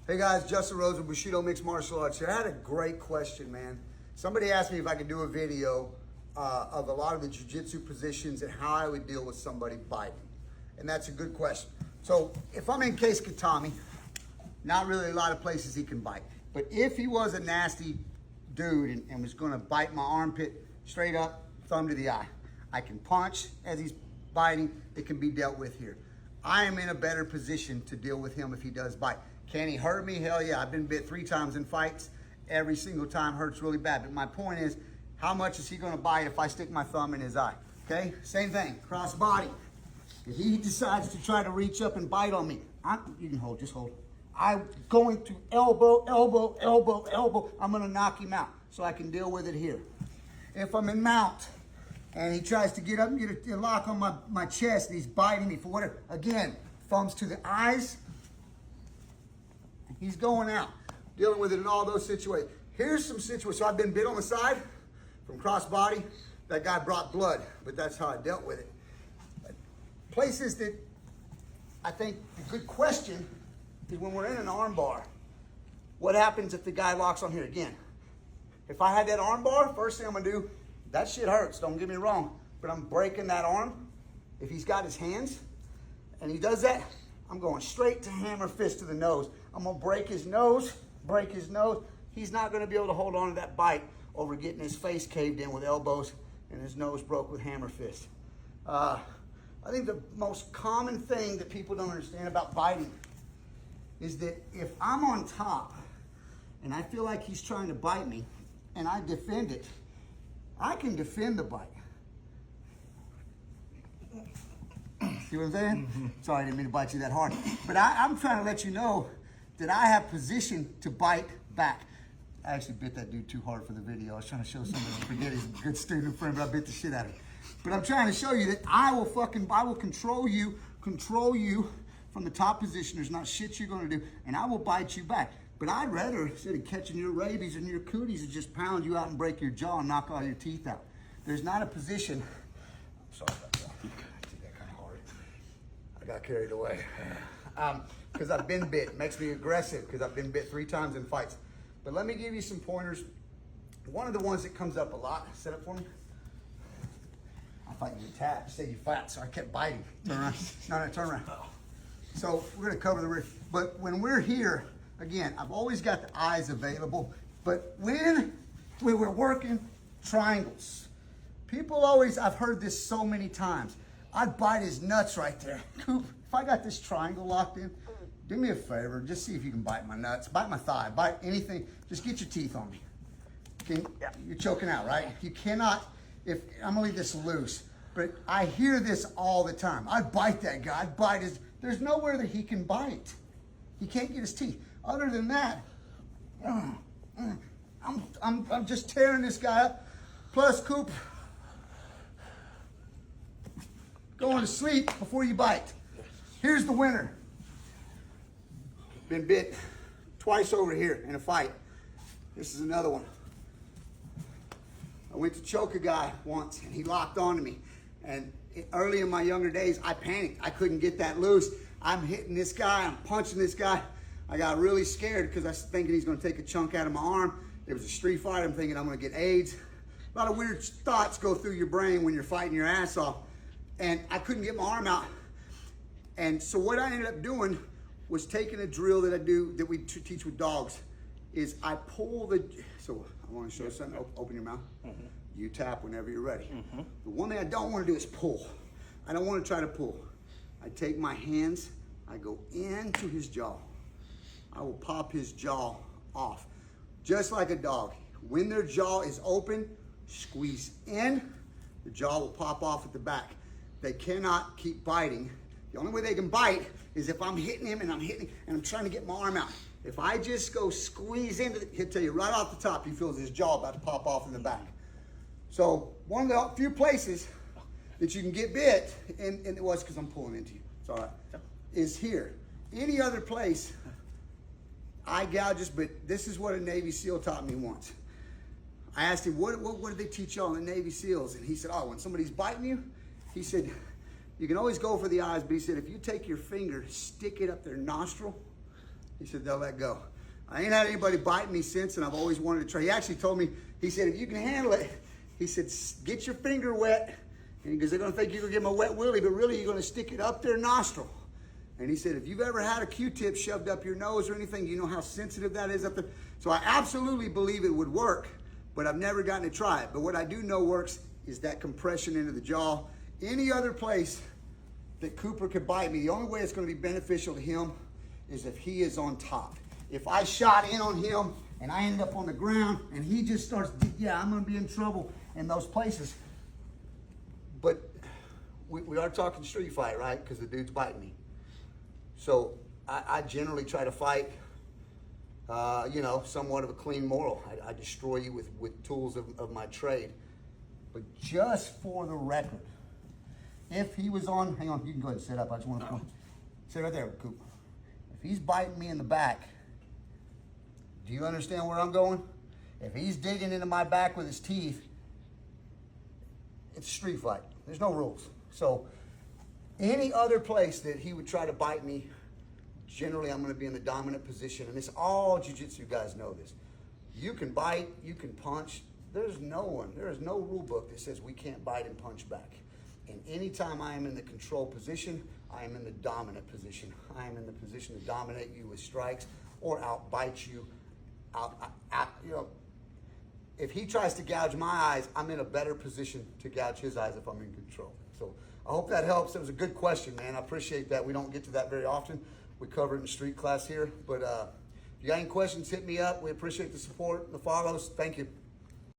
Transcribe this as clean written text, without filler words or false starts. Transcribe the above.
Hey guys, Justin Rose with Bushido Mixed Martial Arts here. I had a great question, man. Somebody asked me if I could do a video of a lot of the Jiu Jitsu positions and how I would deal with somebody biting. And that's a good question. So if I'm in case Katami, not really a lot of places he can bite. But if he was a nasty dude and was gonna bite my armpit straight up, thumb to the eye, I can punch as he's biting. It can be dealt with here. I am in a better position to deal with him if he does bite. Can he hurt me? Hell yeah. I've been bit 3 times in fights. Every single time hurts really bad. But my point is, how much is he going to bite if I stick my thumb in his eye? Okay? Same thing. Cross body. If he decides to try to reach up and bite on me, you can hold, just hold. I'm going to elbow, elbow, elbow, elbow. I'm going to knock him out so I can deal with it here. If I'm in mount and he tries to get up and get a lock on my chest and he's biting me for whatever, again, thumbs to the eyes. He's going out, dealing with it in all those situations. Here's some situations. So I've been bit on the side from cross body. That guy brought blood, but that's how I dealt with it. Places that I think a good question is when we're in an arm bar. What happens if the guy locks on here again? If I had that arm bar, first thing I'm gonna do, that shit hurts, don't get me wrong, but I'm breaking that arm. If he's got his hands and he does that, I'm going straight to hammer fist to the nose. I'm gonna break his nose, break his nose. He's not gonna be able to hold on to that bite over getting his face caved in with elbows and his nose broke with hammer fist. I think the most common thing that people don't understand about biting is that if I'm on top and I feel like he's trying to bite me and I defend it, I can defend the bite. See what I'm saying? Mm-hmm. Sorry, I didn't mean to bite you that hard. But I'm trying to let you know that I have position to bite back. I actually bit that dude too hard for the video. I was trying to show somebody, forget he's a good student friend, but I bit the shit out of him. But I'm trying to show you that I will control you from the top position. There's not shit you're gonna do, and I will bite you back. But I'd rather, instead of catching your rabies and your cooties, and just pound you out and break your jaw and knock all your teeth out. There's not a position. I'm sorry about that. I got carried away. Because I've been bit. It makes me aggressive because I've been bit 3 times in fights. But let me give you some pointers. One of the ones that comes up a lot, set up for me. I thought you tapped. You said you fat, so I kept biting. Turn around. No, turn around. So we're going to cover the rear. But when we're here, again, I've always got the eyes available. But when we were working triangles, people always, I've heard this so many times, I'd bite his nuts right there. Coop, if I got this triangle locked in, do me a favor, just see if you can bite my nuts, bite my thigh, bite anything, just get your teeth on me. You're choking out, right? You cannot, I'm gonna leave this loose, but I hear this all the time. I'd bite that guy, I'd bite his, there's nowhere that he can bite. He can't get his teeth. Other than that, I'm just tearing this guy up. Plus, Coop, going to sleep before you bite. Here's the winner. Been bit twice over here in a fight. This is another one. I went to choke a guy once and he locked onto me. And early in my younger days, I panicked. I couldn't get that loose. I'm hitting this guy, I'm punching this guy. I got really scared because I was thinking he's gonna take a chunk out of my arm. It was a street fight, I'm thinking I'm gonna get AIDS. A lot of weird thoughts go through your brain when you're fighting your ass off. And I couldn't get my arm out. And so what I ended up doing was taking a drill that I do, that we teach with dogs, is I pull so I want to show you something, open your mouth. Mm-hmm. You tap whenever you're ready. Mm-hmm. The one thing I don't want to do is pull. I don't want to try to pull. I take my hands, I go into his jaw. I will pop his jaw off, just like a dog. When their jaw is open, squeeze in, the jaw will pop off at the back. They cannot keep biting. The only way they can bite is if I'm hitting him and I'm trying to get my arm out. If I just go squeeze into he'll tell you right off the top, he feels his jaw about to pop off in the back. So one of the few places that you can get bit, and it was because I'm pulling into you, it's all right, is here. Any other place, eye gouges, but this is what a Navy SEAL taught me once. I asked him, what did they teach y'all in the Navy SEALs? And he said, oh, when somebody's biting you, he said, you can always go for the eyes, but he said, if you take your finger, stick it up their nostril, He said, they'll let go. I ain't had anybody bite me since, and I've always wanted to try. He actually told me, he said, if you can handle it, he said, get your finger wet. And he goes, they're going to think you're going to give them a wet willy, but really you're going to stick it up their nostril. And he said, if you've ever had a Q-tip shoved up your nose or anything, you know how sensitive that is up there. So I absolutely believe it would work, but I've never gotten to try it. But what I do know works is that compression into the jaw. Any other place that Cooper could bite me, the only way it's going to be beneficial to him is if he is on top. If I shot in on him and I end up on the ground and he just starts, yeah, I'm going to be in trouble in those places. But we are talking street fight, right? Because the dude's biting me. So I generally try to fight, you know, somewhat of a clean moral. I destroy you with tools of my trade. But just for the record, if he was on, hang on, you can go ahead and sit up. I just want to sit right there, Coop. If he's biting me in the back, do you understand where I'm going? If he's digging into my back with his teeth, it's a street fight. There's no rules. So any other place that he would try to bite me, generally I'm going to be in the dominant position. And this, all jiu-jitsu guys know this. You can bite, you can punch. There is no rule book that says we can't bite and punch back. And anytime I am in the control position, I am in the dominant position. I am in the position to dominate you with strikes or outbite you. You know, if he tries to gouge my eyes, I'm in a better position to gouge his eyes if I'm in control. So I hope that helps. It was a good question, man. I appreciate that. We don't get to that very often. We cover it in street class here. But if you got any questions, hit me up. We appreciate the support, the follows. Thank you.